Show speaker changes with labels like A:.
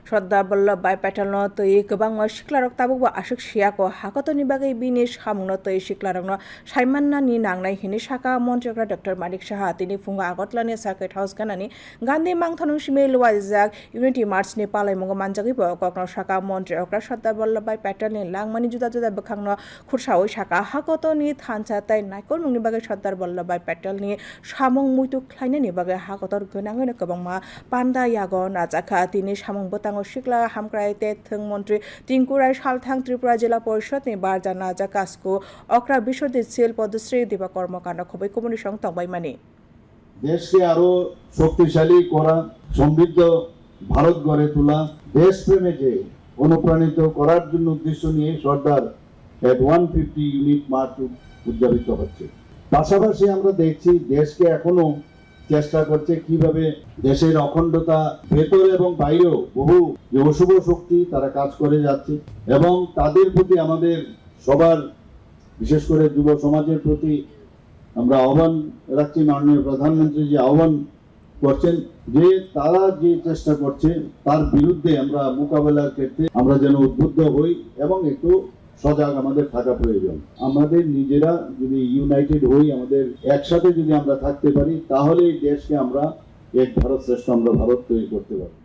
A: Sardar Vallabhbhai Patel no tui kwbangma siklarok tabukbo asuk siyako hakotoni bagui bini samungno tui siklarokno saimannani nangnai hini saka montrikra Dr. Manik Saha tini phungo Agartalani Circuit House ganani Gandhi mangthonung simei luwaijak Unity March ni palaimungo manjagui bo kokno saka montrikra Sardar Vallabhbhai Patel ni langmani juda juda bukhangno khursaoi saka hakotoni thansa tai naikolmungni bagui Sardar Vallabhbhai Patel ni samung muitu khlainani bagui hakotor gwnangoi kwbangma panda yago najaka tini samung butango sikla hamkrai te thung mantri Tingkurai Salthang Tripura Jila Porishod ni barja naja kasko okra Bishwadit Sil Podশ্রী দিবা কর্মকাণ্ড খুবই কমিউনি song তংবাই মানে
B: দেশকে আরো শক্তিশালী করা সমৃদ্ধ ভারত গড়ে তোলা দেশপ্রেমে যে অনুপ্রাণিত করার জন্য উদ্দেশ্য নিয়ে সরদার এট 150 ইউনিট মার্চ উদযাপিত হচ্ছে। পাশাপাশি আমরা দেখছি দেশকে এখনো চেষ্টা করছে কিভাবে দেশের অখণ্ডতা ভেতরে এবং বাইরেও বহু যে অশুভ শক্তি তারা কাজ করে যাচ্ছে এবং তাদের প্রতি আমাদের সবার বিশেষ করে যুব সমাজের প্রতি আমরা আহ্বান রাখছি। মাননীয় প্রধানমন্ত্রী যে আহ্বান করছেন যে তারা যে চেষ্টা করছে তার বিরুদ্ধে আমরা মোকাবেলার ক্ষেত্রে আমরা যেন উদ্বুদ্ধ হই এবং একটু সজাগ আমাদের থাকা প্রয়োজন। আমাদের নিজেরা যদি ইউনাইটেড হই, আমাদের একসাথে যদি আমরা থাকতে পারি তাহলে এই দেশকে আমরা এক ভারত শ্রেষ্ঠ আমরা ভারত তৈরি করতে পারি।